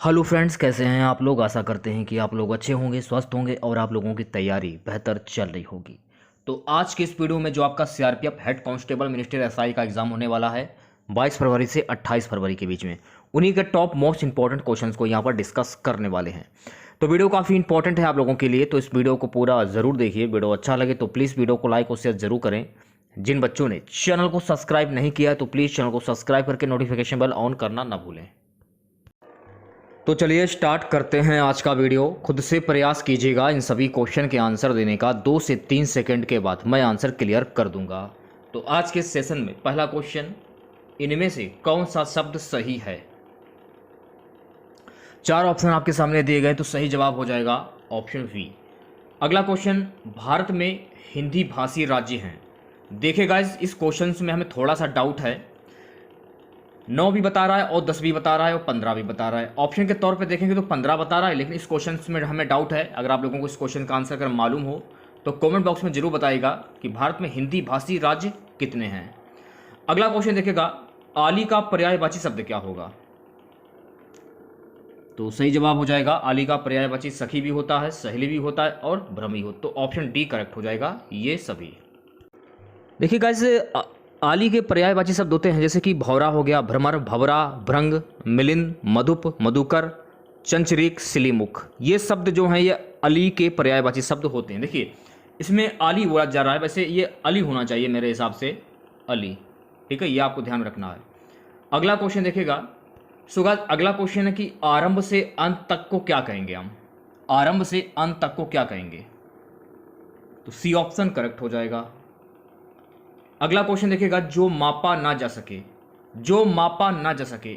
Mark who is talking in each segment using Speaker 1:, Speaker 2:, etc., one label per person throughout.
Speaker 1: Hello friends, कैसे हैं आप लोग। आशा करते हैं कि आप लोग अच्छे होंगे, स्वस्थ होंगे और आप लोगों की तैयारी बेहतर चल रही होगी। तो आज के इस वीडियो में जो आपका CRPF head constable minister SI का एग्जाम होने वाला है 22 फरवरी से 28 फरवरी के बीच में, उन्हीं के टॉप मोस्ट इंपॉर्टेंट क्वेश्चंस को यहाँ पर डिस्कस करने वाले हैं। तो वीडियो काफ़ी इंपॉर्टेंट है आप लोगों के लिए, तो इस वीडियो को पूरा ज़रूर देखिए। वीडियो अच्छा लगे तो प्लीज़ वीडियो को लाइक और शेयर जरूर करें। जिन बच्चों ने चैनल को सब्सक्राइब नहीं किया है तो प्लीज़ चैनल को सब्सक्राइब करके नोटिफिकेशन बेल ऑन करना ना भूलें। तो चलिए स्टार्ट करते हैं आज का वीडियो। खुद से प्रयास कीजिएगा इन सभी क्वेश्चन के आंसर देने का। 2 से 3 सेकंड के बाद मैं आंसर क्लियर कर दूंगा। तो आज के सेशन में पहला क्वेश्चन, इनमें से कौन सा शब्द सही है। 4 ऑप्शन आपके सामने दिए गए, तो सही जवाब हो जाएगा ऑप्शन बी। अगला क्वेश्चन, भारत में हिंदी भाषी राज्य हैं। देखिए गाइस, इस क्वेश्चन में हमें थोड़ा सा डाउट है। 9 भी बता रहा है और 10 भी बता रहा है और 15 भी बता रहा है। ऑप्शन के तौर पे देखेंगे तो 15 बता रहा है, लेकिन इस क्वेश्चन में हमें डाउट है। अगर आप लोगों को इस क्वेश्चन का आंसर अगर मालूम हो तो कमेंट बॉक्स में जरूर बताइएगा कि भारत में हिंदी भाषी राज्य कितने हैं। अगला क्वेश्चन देखिएगा, आली का पर्यायवाची शब्द क्या होगा। तो सही जवाब हो जाएगा, आली का पर्यायवाची सखी भी होता है, सहेली भी होता है और भ्रमी हो। तो ऑप्शन डी करेक्ट हो जाएगा ये सभी। देखिए गाइस, आली के पर्यायवाची शब्द होते हैं जैसे कि भौरा हो गया, भ्रमर, भवरा, भृंग, मिलिंद, मधुप, मधुकर, चंचरीक, सिलीमुख। ये शब्द जो हैं ये अली के पर्यायवाची शब्द होते हैं। देखिए इसमें आली बोला जा रहा है, वैसे ये अली होना चाहिए मेरे हिसाब से, अली। ठीक है, ये आपको ध्यान रखना है। अगला क्वेश्चन देखिएगा। सो गाइस, अगला क्वेश्चन है कि आरंभ से अंत तक को क्या कहेंगे हम। आरंभ से अंत तक को क्या कहेंगे, तो सी ऑप्शन करेक्ट हो जाएगा। अगला क्वेश्चन देखिएगा, जो मापा ना जा सके। जो मापा ना जा सके,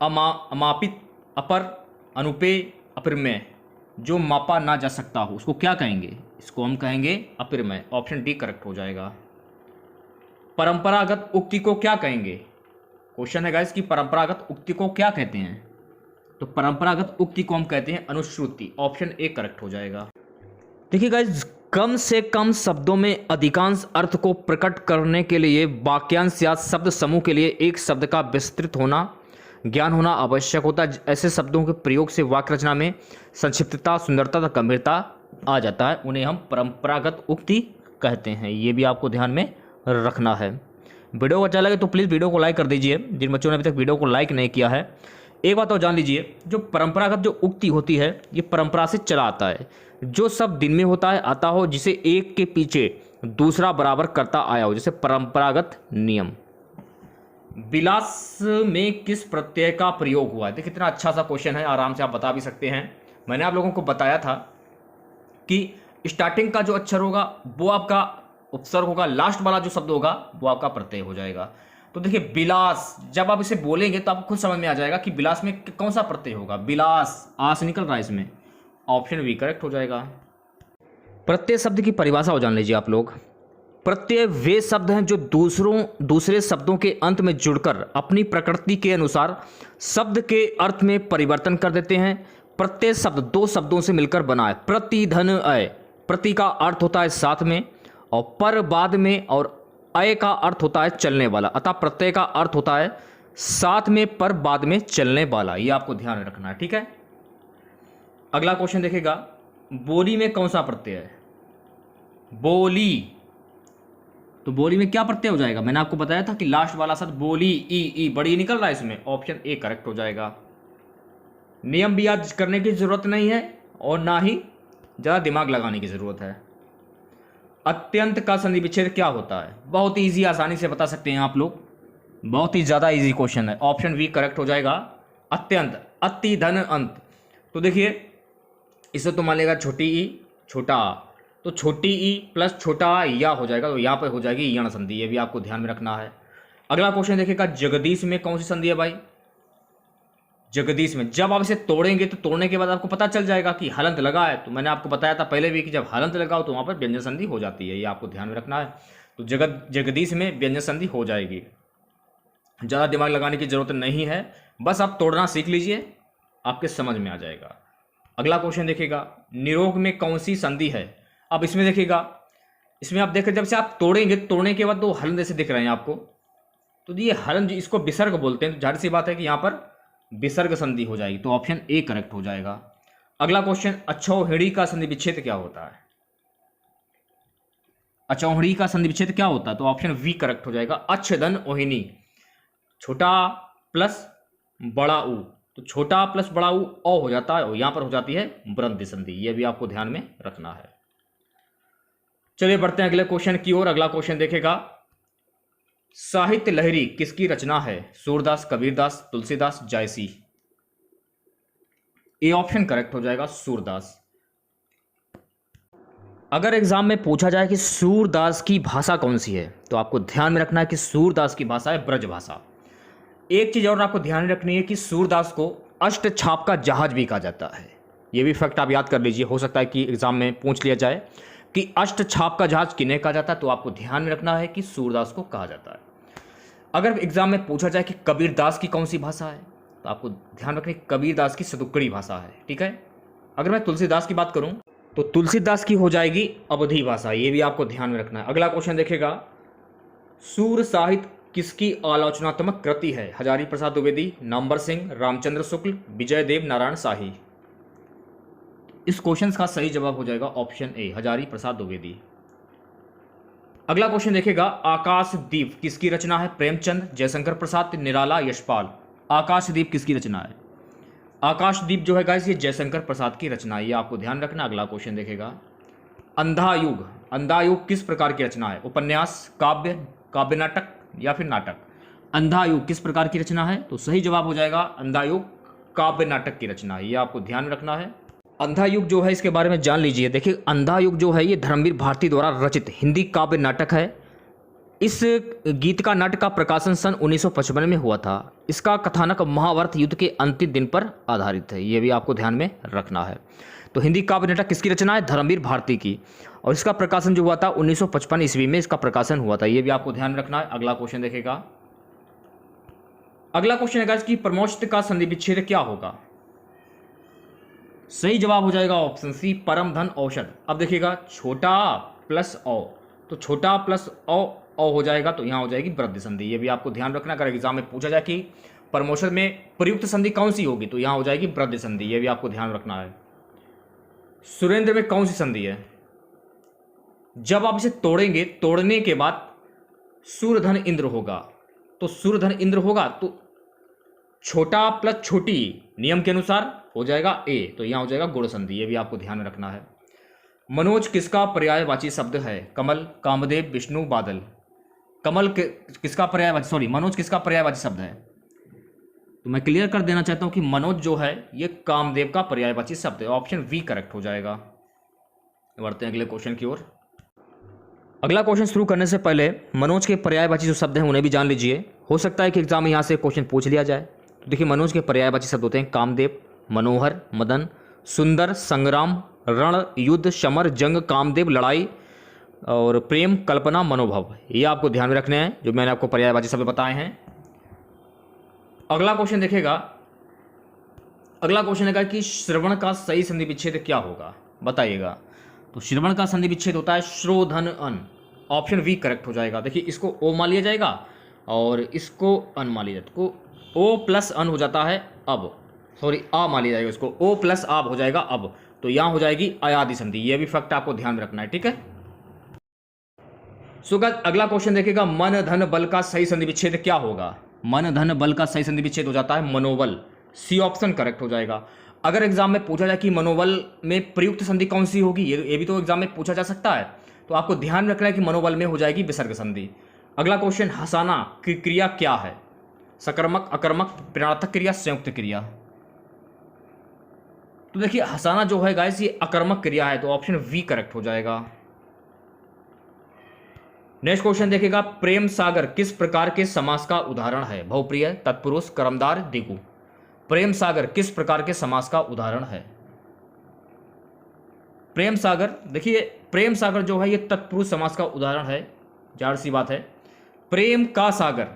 Speaker 1: अमापित, अपर, अनुपेय, अपरिमेय। जो मापा ना जा सकता हो उसको क्या कहेंगे, इसको हम कहेंगे अपरिमेय। ऑप्शन डी करेक्ट हो जाएगा। परंपरागत उक्ति को क्या कहेंगे। क्वेश्चन है गाइस कि परंपरागत उक्ति को क्या कहते हैं, तो परंपरागत उक्ति को हम कहते हैं अनुश्रुति। ऑप्शन ए करेक्ट हो जाएगा। देखिए गाइस, कम से कम शब्दों में अधिकांश अर्थ को प्रकट करने के लिए वाक्यांश या शब्द समूह के लिए एक शब्द का विस्तृत होना, ज्ञान होना आवश्यक होता है। ऐसे शब्दों के प्रयोग से वाक्य रचना में संक्षिप्तता, सुंदरता तथा गंभीरता आ जाता है। उन्हें हम परंपरागत उक्ति कहते हैं। ये भी आपको ध्यान में रखना है। वीडियो को अच्छा लगे तो प्लीज़ वीडियो को लाइक कर दीजिए। जिन बच्चों ने अभी तक वीडियो को लाइक नहीं किया है, एक बात और जान लीजिए, जो परंपरागत जो उक्ति होती है ये परंपरा से चला आता है। जो सब दिन में होता है आता हो, जिसे एक के पीछे दूसरा बराबर करता आया हो, जैसे परंपरागत नियम। विलास में किस प्रत्यय का प्रयोग हुआ है। देखिए कितना अच्छा सा क्वेश्चन है, आराम से आप बता भी सकते हैं। मैंने आप लोगों को बताया था कि स्टार्टिंग का जो अक्षर होगा वो आपका उपसर्ग होगा, लास्ट वाला जो शब्द होगा वो आपका प्रत्यय हो जाएगा। तो देखिए विलास, जब आप इसे बोलेंगे तो आपको खुद समझ में आ जाएगा कि विलास में कौन सा प्रत्यय होगा। विलास, आ से निकल रहा है इसमें। ऑप्शन बी करेक्ट हो जाएगा। प्रत्यय शब्द की परिभाषा हो जान लीजिए आप लोग। प्रत्यय वे शब्द हैं जो दूसरे शब्दों के अंत में जुड़कर अपनी प्रकृति के अनुसार शब्द के अर्थ में परिवर्तन कर देते हैं। प्रत्यय शब्द 2 शब्दों से मिलकर बना है। प्रति, धन, अय। प्रति का अर्थ होता है साथ में, और पर बाद में, और अय का अर्थ होता है चलने वाला। अतः प्रत्यय का अर्थ होता है साथ में, पर बाद में चलने वाला। ये आपको ध्यान रखना है, ठीक है। अगला क्वेश्चन देखेगा, बोली में कौन सा प्रत्यय है। बोली, तो बोली में क्या प्रत्यय हो जाएगा। मैंने आपको बताया था कि लास्ट वाला शब्द बोली, ई बड़ी निकल रहा है इसमें। ऑप्शन ए करेक्ट हो जाएगा। नियम भी याद करने की जरूरत नहीं है और ना ही ज़्यादा दिमाग लगाने की जरूरत है। अत्यंत का संधि विच्छेद क्या होता है। बहुत ही ईजी, आसानी से बता सकते हैं आप लोग। बहुत ही ज़्यादा ईजी क्वेश्चन है। ऑप्शन बी करेक्ट हो जाएगा। अत्यंत, अति, धन, अंत। तो देखिए इसे तो मान लेगा छोटी ई, छोटा आ, तो छोटी ई प्लस छोटा आ या हो जाएगा, तो यहाँ पर हो जाएगी यण संधि। ये भी आपको ध्यान में रखना है। अगला क्वेश्चन देखिएगा, जगदीश में कौन सी संधि है भाई। जगदीश में जब आप इसे तोड़ेंगे तो तोड़ने के बाद आपको पता चल जाएगा कि हलंत लगा है। तो मैंने आपको बताया था पहले भी कि जब हलंत लगा हो तो वहाँ पर व्यंजन संधि हो जाती है। ये आपको ध्यान में रखना है। तो जगदीश में व्यंजन संधि हो जाएगी। ज़्यादा दिमाग लगाने की जरूरत नहीं है, बस आप तोड़ना सीख लीजिए, आपके समझ में आ जाएगा। अगला क्वेश्चन देखिएगा, निरोग में कौन सी संधि है। अब इसमें देखिएगा, इसमें आप देख रहे जब से आप तोड़ेंगे, तोड़ने के बाद 2 हलन जैसे दिख रहे हैं आपको, तो ये हलन, इसको विसर्ग बोलते हैं। तो जाहिर सी बात है कि यहाँ पर विसर्ग संधि हो जाएगी, तो ऑप्शन ए करेक्ट हो जाएगा। अगला क्वेश्चन, अक्षौहिणी का संधि विच्छेद क्या होता है? अक्षौहिणी का संधि विच्छेद क्या होता है? तो ऑप्शन वी करेक्ट हो जाएगा, अच्छधन ओहिनी। छोटा प्लस बड़ा ऊ, तो छोटा प्लस बड़ा ऊ ओ हो जाता है और यहां पर हो जाती है वृद्धि संधि, यह भी आपको ध्यान में रखना है। चलिए बढ़ते हैं अगले क्वेश्चन की ओर। अगला क्वेश्चन देखेगा, साहित्य लहरी किसकी रचना है? सूरदास, कबीरदास, तुलसीदास, जायसी। ए ऑप्शन करेक्ट हो जाएगा, सूरदास। अगर एग्जाम में पूछा जाए कि सूरदास की भाषा कौन सी है, तो आपको ध्यान में रखना है कि सूरदास की भाषा है ब्रज भाषा। एक चीज और आपको ध्यान में रखनी है कि सूरदास को अष्ट छाप का जहाज भी कहा जाता है। यह भी फैक्ट आप याद कर लीजिए, हो सकता है कि एग्जाम में पूछ लिया जाए कि अष्ट छाप का जहाज किन्हें कहा जाता है, तो आपको ध्यान में रखना है कि सूरदास को कहा जाता है। अगर एग्जाम में पूछा जाए कि कबीरदास की कौन सी भाषा है, तो आपको ध्यान रखना कबीरदास की सदुक्कड़ी भाषा है, ठीक है। अगर मैं तुलसीदास की बात करूं तो तुलसीदास की हो जाएगी अवधी भाषा, ये भी आपको ध्यान में रखना है। अगला क्वेश्चन देखेगा, सूर साहित्य किसकी आलोचनात्मक कृति है? हजारी प्रसाद द्विवेदी, नामवर सिंह, रामचंद्र शुक्ल, विजय देव नारायण शाही। इस क्वेश्चन का सही जवाब हो जाएगा ऑप्शन ए, हजारी प्रसाद द्विवेदी। अगला क्वेश्चन देखेगा, आकाशदीप किसकी रचना है? प्रेमचंद, जयशंकर प्रसाद, निराला, यशपाल। आकाशदीप किसकी रचना है? आकाशदीप जो है गाइस ये जयशंकर प्रसाद की रचना है, ये आपको ध्यान रखना। अगला क्वेश्चन देखेगा, अंधायुग, अंधायुग किस प्रकार की रचना है? उपन्यास, काव्य, काव्य नाटक या फिर नाटक। अंधायुग किस प्रकार की रचना है? तो सही जवाब हो जाएगा अंधायुग काव्य नाटक की रचना है, ये आपको ध्यान रखना है। अंधायुग जो है इसके बारे में जान लीजिए। देखिए अंधायुग जो है ये धर्मवीर भारती द्वारा रचित हिंदी काव्य नाटक है। इस गीत का नाटक का प्रकाशन सन 1955 में हुआ था। इसका कथानक महाभारत युद्ध के अंतिम दिन पर आधारित है, ये भी आपको ध्यान में रखना है। तो हिंदी काव्य नाटक किसकी रचना है? धर्मवीर भारती की, और इसका प्रकाशन जो हुआ था 1955 ईस्वी में इसका प्रकाशन हुआ था, ये भी आपको ध्यान रखना है। अगला क्वेश्चन देखेगा, अगला क्वेश्चन है कि परमोष्ट का संधि विच्छेद क्या होगा? सही जवाब हो जाएगा ऑप्शन सी, परम धन औषध। अब देखिएगा छोटा प्लस औ, तो छोटा प्लस औ हो जाएगा, तो यहां हो जाएगी वृद्धि संधि, ये भी आपको ध्यान रखना। अगर एग्जाम में पूछा जाए कि परमोषद में प्रयुक्त संधि कौन सी होगी, तो यहां हो जाएगी वृद्धि संधि, ये भी आपको ध्यान रखना है। सुरेंद्र में कौन सी संधि है? जब आप इसे तोड़ेंगे, तोड़ने के बाद सूर्यधन इंद्र होगा, तो सूर्यधन इंद्र होगा तो छोटा प्लस छोटी नियम के अनुसार हो जाएगा ए, तो यहां हो जाएगा गुण संधि, ये भी आपको ध्यान में रखना है। मनोज किसका पर्यायवाची शब्द है? कमल, कामदेव, विष्णु, बादल। कमल किसका पर्यायवाची, सॉरी मनोज किसका पर्यायवाची शब्द है? तो मैं क्लियर कर देना चाहता हूं कि मनोज जो है ये कामदेव का पर्यायवाची शब्द है, ऑप्शन वी करेक्ट हो जाएगा। बढ़ते हैं अगले क्वेश्चन की ओर। अगला क्वेश्चन शुरू करने से पहले मनोज के पर्यायवाची जो शब्द हैं उन्हें भी जान लीजिए, हो सकता है कि एग्जाम में यहाँ से क्वेश्चन पूछ लिया जाए। तो देखिए मनोज के पर्यायवाची शब्द होते हैं कामदेव, मनोहर, मदन, सुंदर, संग्राम, रण, युद्ध, समर, जंग, कामदेव, लड़ाई, और प्रेम, कल्पना, मनोभाव। ये आपको ध्यान में रखने हैं जो मैंने आपको पर्यायवाची शब्द बताए हैं। अगला क्वेश्चन देखेगा, अगला क्वेश्चन है कि श्रवण का सही संधि विच्छेद क्या होगा? बताइएगा। तो श्रवण का संधि विच्छेद होता है श्रोधन अन, ऑप्शन वी करेक्ट हो जाएगा। देखिए इसको ओ मान लिया जाएगा और इसको अन मान लिया जाएगा, तो ओ प्लस अन हो जाता है अब, सॉरी आ मान लिया जाएगा, इसको ओ प्लस आप हो जाएगा अब, तो यहां हो जाएगी अयादि संधि, ये भी फैक्ट आपको ध्यान में रखना है, ठीक है। अगला क्वेश्चन देखेगा, मन धन बल का सही संधि विच्छेद क्या होगा? मन धन बल का सही संधि विच्छेद हो जाता है मनोबल, सी ऑप्शन करेक्ट हो जाएगा। अगर एग्जाम में पूछा जाए कि मनोबल में प्रयुक्त संधि कौन सी होगी, ये भी तो एग्जाम में पूछा जा सकता है, तो आपको ध्यान रखना है कि मनोबल में हो जाएगी विसर्ग संधि। अगला क्वेश्चन, हंसाना की क्रिया क्या है? सकर्मक, अकर्मक, प्रेरणात्मक क्रिया, संयुक्त क्रिया। तो देखिए हंसाना जो है गाइस ये अकर्मक क्रिया है, तो ऑप्शन वी करेक्ट हो जाएगा। नेक्स्ट क्वेश्चन देखेगा, प्रेम सागर किस प्रकार के समास का उदाहरण है? बहुप्रिय, तत्पुरुष, कर्मधार, दिगु। प्रेम सागर किस प्रकार के समास का उदाहरण है? प्रेम सागर, देखिए प्रेम सागर जो है ये तत्पुरुष समास का उदाहरण है, जाहिर सी बात है। प्रेम का सागर,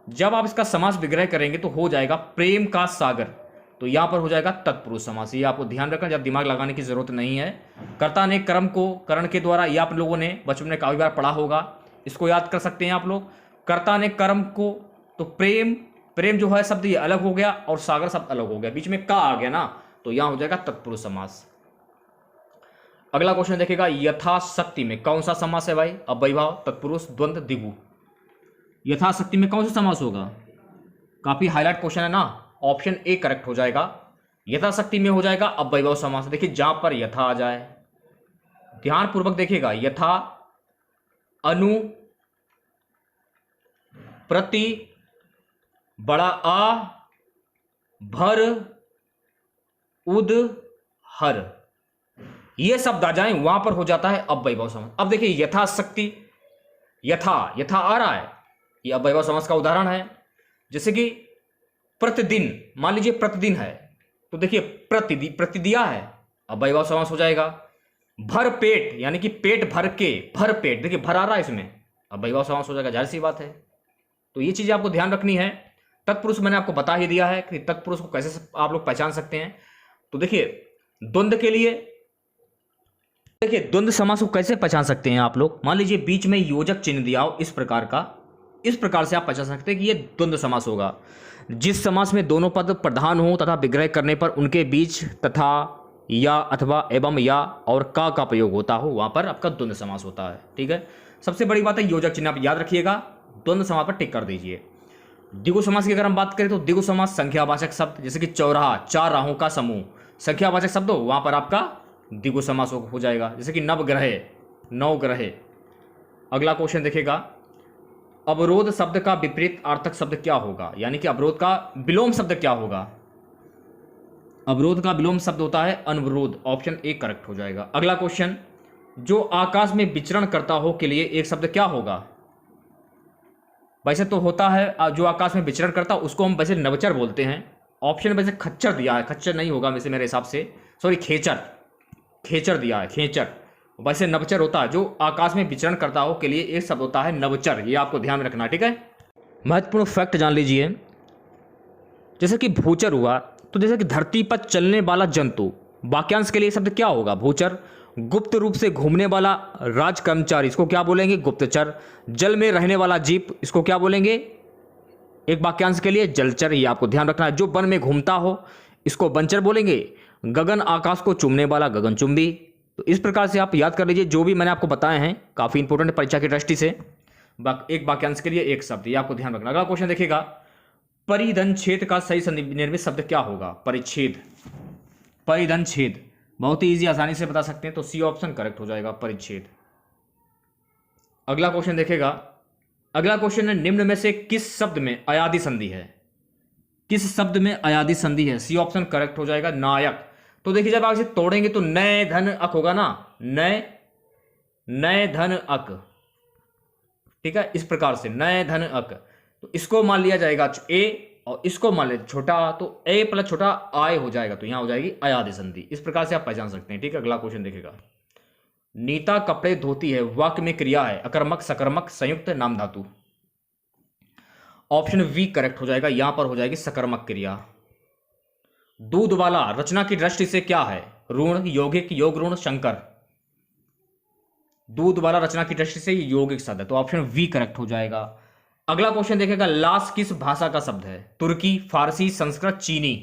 Speaker 1: जब आप इसका समास विग्रह करेंगे तो हो जाएगा प्रेम का सागर, तो यहां पर हो जाएगा तत्पुरुष समास, ये आपको ध्यान रखना, जब दिमाग लगाने की जरूरत नहीं है। कर्ता ने कर्म को करण के द्वारा, ये आप लोगों ने बचपन में काफी बार पढ़ा होगा, इसको याद कर सकते हैं आप लोग। कर्ता ने कर्म को, तो प्रेम प्रेम जो है शब्द ये अलग हो गया और सागर शब्द अलग हो गया, बीच में का आ गया ना, तो यहां हो जाएगा तत्पुरुष समास। अगला क्वेश्चन देखेगा यथाशक्ति में कौन सा समास है भाई? अव्ययीभाव, तत्पुरुष, द्वंद्व, द्विगु। यथाशक्ति में कौन सा समास होगा? काफी हाईलाइट क्वेश्चन है ना, ऑप्शन ए करेक्ट हो जाएगा। यथाशक्ति में हो जाएगा अव्ययीभाव समास। देखिए जहां पर यथा आ जाए, ध्यान पूर्वक देखिएगा, यथा, अनु, प्रति, बड़ा आ, भर, उद, हर, ये शब्द आ जाए वहां पर हो जाता है अव्ययीभाव समास। अब देखिए यथाशक्ति, यथा, यथा आ रहा है, ये अव्ययीभाव समास का उदाहरण है। जैसे कि प्रतिदिन, मान लीजिए प्रतिदिन है, तो देखिए प्रतिदिया है, अव्ययीभाव समास हो जाएगा। भर पेट, यानी कि पेट भर के, भर पेट, देखिए भर आ रहा है इसमें, अव्ययीभाव समास हो जाएगा, जाहिर सी बात है। तो ये चीजें आपको ध्यान रखनी है। तत्पुरुष मैंने आपको बता ही दिया है कि तत्पुरुष को कैसे आप लोग पहचान सकते हैं। तो देखिए द्वंद्व के लिए, देखिए द्वंद्व समास को कैसे पहचान सकते हैं आप लोग? मान लीजिए बीच में योजक चिन्ह दिया हो इस प्रकार का, इस प्रकार से आप पहचान सकते हैं कि ये द्वंद्व समास होगा। जिस समास में दोनों पद प्रधान हो तथा विग्रह करने पर उनके बीच तथा, या, अथवा, एवं, या और का प्रयोग होता हो, वहां पर आपका द्वंद्व समास होता है। ठीक है, सबसे बड़ी बात है योजक चिन्ह आप याद रखिएगा, द्वंद्व समास पर टिक कर दीजिए। द्विगु समास की अगर हम बात करें तो द्विगु समास संख्यावाचक शब्द, जैसे कि चौराहा, चार राहों का समूह, संख्यावाचक शब्द हो, वहां पर आपका द्विगु समास हो जाएगा। जैसे कि नवग्रह, नौ ग्रह। अगला क्वेश्चन देखेगा अवरोध शब्द का विपरीत अर्थक शब्द क्या होगा? यानी कि अवरोध का विलोम शब्द क्या होगा? अवरोध का विलोम शब्द होता है अनवरोध, ऑप्शन ए करेक्ट हो जाएगा। अगला क्वेश्चन, जो आकाश में विचरण करता हो के लिए एक शब्द क्या होगा? वैसे तो होता है जो आकाश में विचरण करता है उसको हम वैसे नवचर बोलते हैं। ऑप्शन वैसे खच्चर दिया है, खच्चर नहीं होगा वैसे मेरे हिसाब से, सॉरी खेचर, खेचर दिया है, खेचर। वैसे नवचर होता है, जो आकाश में विचरण करता हो के लिए एक शब्द होता है नवचर, ये आपको ध्यान में रखना है। ठीक है, महत्वपूर्ण फैक्ट जान लीजिए, जैसे कि भूचर हुआ, तो जैसे कि धरती पर चलने वाला जंतु, वाक्यांश के लिए शब्द क्या होगा? भूचर। गुप्त रूप से घूमने वाला राज कर्मचारी, इसको क्या बोलेंगे? गुप्तचर। जल में रहने वाला जीव, इसको क्या बोलेंगे? एक वाक्यांश के लिए जलचर, ये आपको ध्यान रखना है। जो वन में घूमता हो इसको वनचर बोलेंगे। गगन आकाश को चूमने वाला गगनचुंबी। तो इस प्रकार से आप याद कर लीजिए, जो भी मैंने आपको बताए हैं काफी इंपॉर्टेंट परीक्षा की दृष्टि से। एक वाक्यांश के लिए एक शब्द, ये आपको ध्यान रखना। अगला क्वेश्चन देखिएगा, परिधन छेद का सही निर्मित शब्द क्या होगा? परिच्छेद, परिधन छेद, बहुत ही इजी, आसानी से बता सकते हैं, तो सी ऑप्शन करेक्ट हो जाएगा, परिच्छेद। अगला क्वेश्चन देखेगा, अगला क्वेश्चन है निम्न में से किस शब्द में अयादि संधि है? किस शब्द में अयादि संधि है? सी ऑप्शन करेक्ट हो जाएगा, नायक। तो देखिए जब आप इसे तोड़ेंगे तो नए धन अक होगा ना, नए, नए धन अक। ठीक है, इस प्रकार से नए धन अक, तो इसको मान लिया जाएगा ए और इसको मान लिया छोटा, तो ए प्लस छोटा आय हो जाएगा, तो यहां हो जाएगी अयादि संधि। इस प्रकार से आप पहचान सकते हैं। ठीक है, अगला क्वेश्चन देखेगा, नीता कपड़े धोती है, वाक्य में क्रिया है, अकर्मक, सकर्मक, संयुक्त, नाम धातु। ऑप्शन वी करेक्ट हो जाएगा, यहां पर हो जाएगी सकर्मक क्रिया। दूध वाला रचना की दृष्टि से क्या है? ऋण, यौगिक, योग ऋण, शंकर। दूध वाला रचना की दृष्टि से यौगिक शब्द है, तो ऑप्शन वी करेक्ट हो जाएगा। अगला क्वेश्चन देखेगा, लाश किस भाषा का शब्द है? तुर्की, फारसी, संस्कृत, चीनी।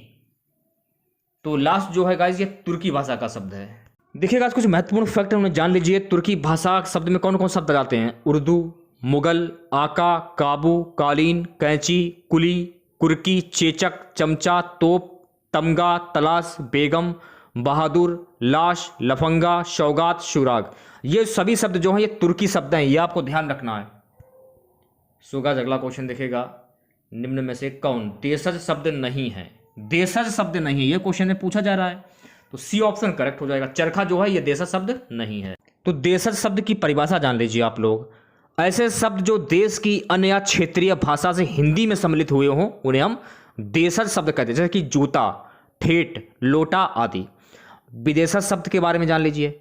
Speaker 1: तो लाश जो है गाइस ये तुर्की भाषा का शब्द है। देखिएगा कुछ महत्वपूर्ण फैक्ट उन्हें जान लीजिए। तुर्की भाषा शब्द में कौन कौन शब्द आते हैं? उर्दू, मुगल, आका, काबू, कालीन, कैंची, कुली, कुर्की, चेचक, चमचा, तोप, तमगा, तलाश, बेगम, बहादुर, लाश, लफंगा, सौगात, शुराग। ये सभी शब्द जो हैं ये तुर्की शब्द हैं, ये आपको ध्यान रखना है। सुगाज अगला क्वेश्चन देखेगा, निम्न में से कौन देशज शब्द नहीं है? देशज शब्द नहीं है, ये क्वेश्चन में पूछा जा रहा है, तो सी ऑप्शन करेक्ट हो जाएगा। चरखा जो है ये देशज शब्द नहीं है। तो देशज शब्द की परिभाषा जान लीजिए आप लोग। ऐसे शब्द जो देश की अन्य या क्षेत्रीय भाषा से हिंदी में सम्मिलित हुए हों उन्हें हम देशज शब्द कहते हैं, जैसे कि जूता, ठेठ, लोटा आदि। विदेशज शब्द के बारे में जान लीजिए,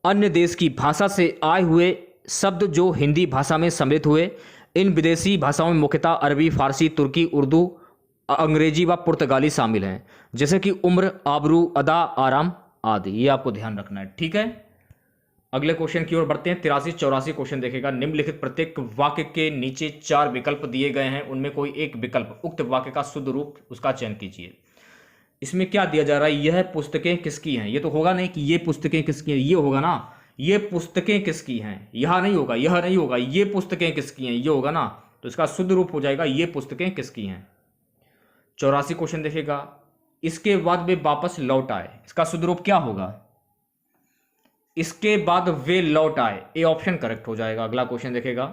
Speaker 1: अन्य देश की भाषा से आए हुए शब्द जो हिंदी भाषा में सम्मिलित हुए। इन विदेशी भाषाओं में मुख्यतः अरबी, फारसी, तुर्की, उर्दू, अंग्रेजी व पुर्तगाली शामिल हैं, जैसे कि उम्र, आबरू, अदा, आराम आदि। ये आपको ध्यान रखना है। ठीक है, अगले क्वेश्चन की ओर बढ़ते हैं। 83-84 क्वेश्चन देखेगा। निम्नलिखित प्रत्येक वाक्य के नीचे 4 विकल्प दिए गए हैं, उनमें कोई एक विकल्प उक्त वाक्य का शुद्ध रूप उसका चयन कीजिए। इसमें क्या दिया जा रहा है, यह पुस्तकें किसकी हैं। ये तो होगा नहीं कि ये पुस्तकें किसकी हैं, ये होगा ना ये पुस्तकें किसकी हैं, यह नहीं होगा, यह नहीं होगा, ये पुस्तकें किसकी हैं, ये होगा ना। तो इसका शुद्ध रूप हो जाएगा ये पुस्तकें किसकी हैं। 84 क्वेश्चन देखेगा। इसके बाद वे वापस लौट आए, इसका शुद्ध रूप क्या होगा। इसके बाद वे लौट आए, ए ऑप्शन करेक्ट हो जाएगा। अगला क्वेश्चन देखेगा।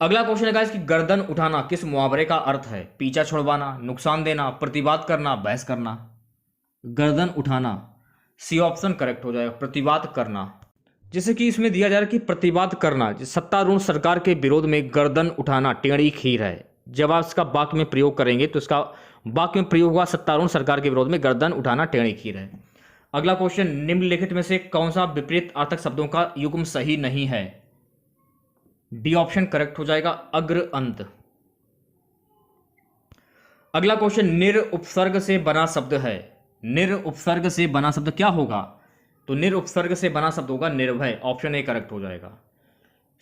Speaker 1: अगला क्वेश्चन है इसकी गर्दन उठाना किस मुहावरे का अर्थ है। पीछा छुड़वाना, नुकसान देना, प्रतिवाद करना, बहस करना। गर्दन उठाना, सी ऑप्शन करेक्ट हो जाएगा, प्रतिवाद करना। जैसे कि इसमें दिया जा रहा है कि प्रतिवाद करना, सत्तारूढ़ सरकार के विरोध में गर्दन उठाना टेढ़ी खीर है। जब आप इसका वाक्य में प्रयोग करेंगे तो इसका वाक्य में प्रयोग हुआ सत्तारूढ़ सरकार के विरोध में गर्दन उठाना टेढ़ी खीर है। अगला क्वेश्चन, निम्नलिखित में से कौन सा विपरीत अर्थक शब्दों का युग्म सही नहीं है। डी ऑप्शन करेक्ट हो जाएगा, अग्र अंत। अगला क्वेश्चन, निर उपसर्ग से बना शब्द है। निर उपसर्ग से बना शब्द क्या होगा, तो निर उपसर्ग से बना शब्द होगा निर्भय, ऑप्शन ए करेक्ट हो जाएगा।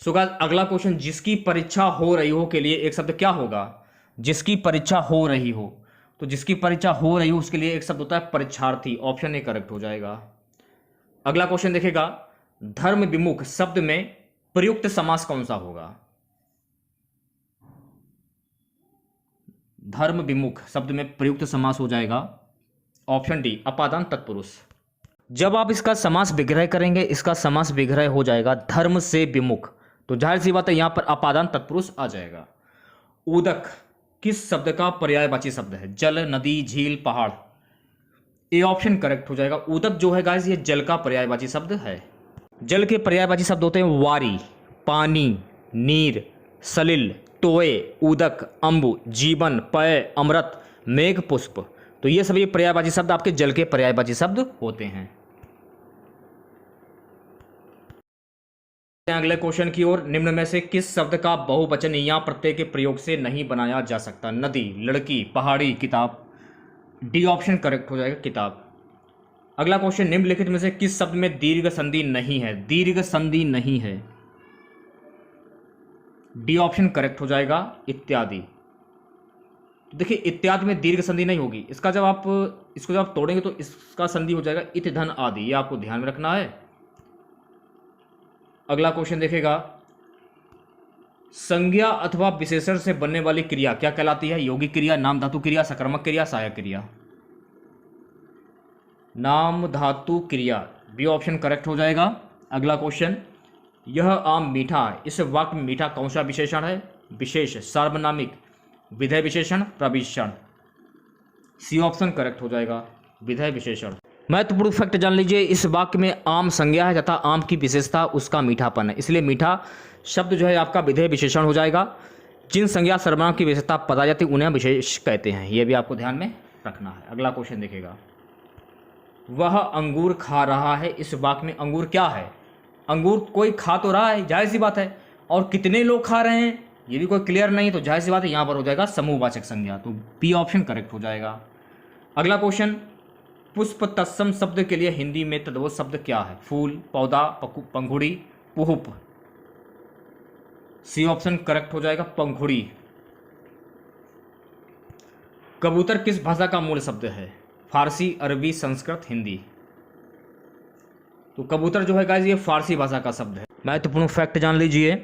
Speaker 1: सो गाइस अगला क्वेश्चन, जिसकी परीक्षा हो रही हो के लिए एक शब्द क्या होगा। जिसकी परीक्षा हो रही हो, तो जिसकी परीक्षा हो रही हो उसके लिए एक शब्द होता है परीक्षार्थी, ऑप्शन ए करेक्ट हो जाएगा। अगला क्वेश्चन देखेगा, धर्म विमुख शब्द में प्रयुक्त समास कौन सा होगा। धर्म विमुख शब्द में प्रयुक्त समास हो जाएगा ऑप्शन डी, अपादान तत्पुरुष। जब आप इसका समास विग्रह करेंगे, इसका समास विग्रह हो जाएगा धर्म से विमुख, तो जाहिर सी बात है यहां पर अपादान तत्पुरुष आ जाएगा। उदक किस शब्द का पर्यायवाची शब्द है। जल, नदी, झील, पहाड़। ए ऑप्शन करेक्ट हो जाएगा। उदक जो है गाइस ये जल का पर्यायवाची शब्द है। जल के पर्यायवाची शब्द होते हैं वारी, पानी, नीर, सलिल, टोए, उदक, अंबु, जीवन, पय, अमृत, मेघ, पुष्प। तो ये सभी पर्यायवाची शब्द आपके जल के पर्यायवाची शब्द होते हैं। अगले क्वेश्चन की ओर, निम्न में से किस शब्द का बहुवचन या प्रत्यय के प्रयोग से नहीं बनाया जा सकता। नदी, लड़की, पहाड़ी, किताब। डी ऑप्शन करेक्ट हो जाएगा, किताब। अगला क्वेश्चन, निम्नलिखित में से किस शब्द में दीर्घ संधि नहीं है। दीर्घ संधि नहीं है, डी ऑप्शन करेक्ट हो जाएगा, इत्यादि। देखिए इत्यादि में दीर्घ संधि नहीं होगी, इसको जब आप तोड़ेंगे तो इसका संधि हो जाएगा इत, धन, आदि। ये आपको ध्यान में रखना है। अगला क्वेश्चन देखेगा, संज्ञा अथवा विशेषण से बनने वाली क्रिया क्या कहलाती है। यौगिक क्रिया, नाम धातु क्रिया, सकर्मक क्रिया, सहायक क्रिया। नाम धातु क्रिया, बी ऑप्शन करेक्ट हो जाएगा। अगला क्वेश्चन, यह आम मीठा है, इस वाक्य में मीठा कौन सा विशेषण है। विशेष, सार्वनामिक, विधेय विशेषण, प्रविशेषण। सी ऑप्शन करेक्ट हो जाएगा, विधेय विशेषण। महत्वपूर्ण फैक्ट जान लीजिए, इस वाक्य में आम संज्ञा है तथा आम की विशेषता उसका मीठापन है, इसलिए मीठा शब्द जो है आपका विधेय विशेषण हो जाएगा। जिन संज्ञा सर्वनाम की विशेषता बताई जाती है उन्हें विशेष कहते हैं, यह भी आपको ध्यान में रखना है। अगला क्वेश्चन देखेगा, वह अंगूर खा रहा है, इस वाक्य में अंगूर क्या है। अंगूर कोई खा तो रहा है, जाहिर सी बात है, और कितने लोग खा रहे हैं ये भी कोई क्लियर नहीं, तो जाहिर सी बात है यहाँ पर हो जाएगा समूहवाचक संज्ञा, तो बी ऑप्शन करेक्ट हो जाएगा। अगला क्वेश्चन, पुष्प तत्सम शब्द के लिए हिंदी में तद्भव शब्द क्या है। फूल, पौधा, पंखुड़ी, पुष्प। सी ऑप्शन करेक्ट हो जाएगा, पंखुड़ी। कबूतर किस भाषा का मूल शब्द है। फारसी, अरबी, संस्कृत, हिंदी। तो कबूतर जो है गाइस ये फारसी भाषा का शब्द है। महत्वपूर्ण फैक्ट जान लीजिए,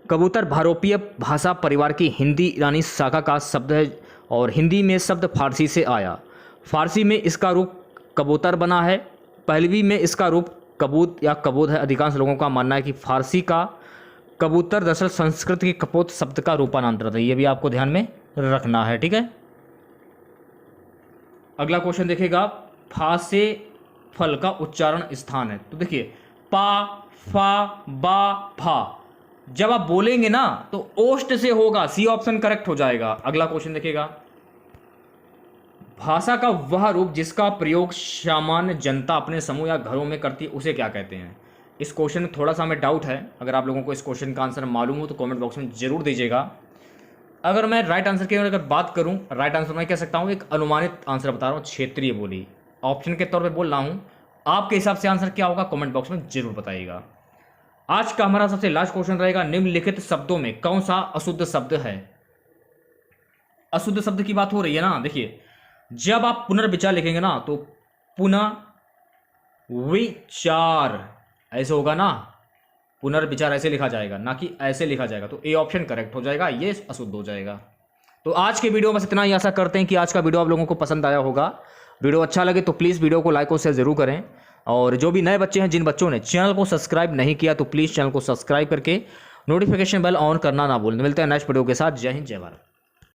Speaker 1: कबूतर भारोपीय भाषा परिवार की हिंदी ईरानी शाखा का शब्द है और हिंदी में शब्द फारसी से आया। फारसी में इसका रूप कबूतर बना है, पहलवी में इसका रूप कबूत या कबूत है। अधिकांश लोगों का मानना है कि फारसी का कबूतर दरअसल संस्कृत के कपोत शब्द का रूपांतरण है, ये भी आपको ध्यान में रखना है, ठीक है। अगला क्वेश्चन देखेगा, फा से फल का उच्चारण स्थान है। तो देखिए पा, फा, बा, फा, जब आप बोलेंगे ना तो ओष्ठ से होगा, सी ऑप्शन करेक्ट हो जाएगा। अगला क्वेश्चन देखिएगा, भाषा का वह रूप जिसका प्रयोग सामान्य जनता अपने समूह या घरों में करती है उसे क्या कहते हैं। इस क्वेश्चन में थोड़ा सा हमें डाउट है, अगर आप लोगों को इस क्वेश्चन का आंसर मालूम हो तो कमेंट बॉक्स में जरूर दीजिएगा। अगर मैं राइट आंसर की अगर बात करूं, राइट आंसर मैं कह सकता हूं एक अनुमानित आंसर बता रहा हूं, क्षेत्रीय बोली। ऑप्शन के तौर पे बोल रहा हूं आपके हिसाब से आंसर क्या होगा कमेंट बॉक्स में जरूर बताइएगा। आज का हमारा सबसे लास्ट क्वेश्चन रहेगा, निम्नलिखित शब्दों में कौन सा अशुद्ध शब्द है। अशुद्ध शब्द की बात हो रही है ना, देखिए जब आप पुनर्विचार लिखेंगे ना तो पुनः विचार ऐसे होगा ना, पुनर्विचार ऐसे लिखा जाएगा ना कि ऐसे लिखा जाएगा, तो ए ऑप्शन करेक्ट हो जाएगा, ये अशुद्ध हो जाएगा। तो आज के वीडियो में इतना ही, आशा करते हैं कि आज का वीडियो आप लोगों को पसंद आया होगा। वीडियो अच्छा लगे तो प्लीज़ वीडियो को लाइक और शेयर जरूर करें, और जो भी नए बच्चे हैं, जिन बच्चों ने चैनल को सब्सक्राइब नहीं किया तो प्लीज़ चैनल को सब्सक्राइब करके नोटिफिकेशन बेल ऑन करना ना भूलें। मिलते हैं नेक्स्ट वीडियो के साथ। जय हिंद, जय भारत।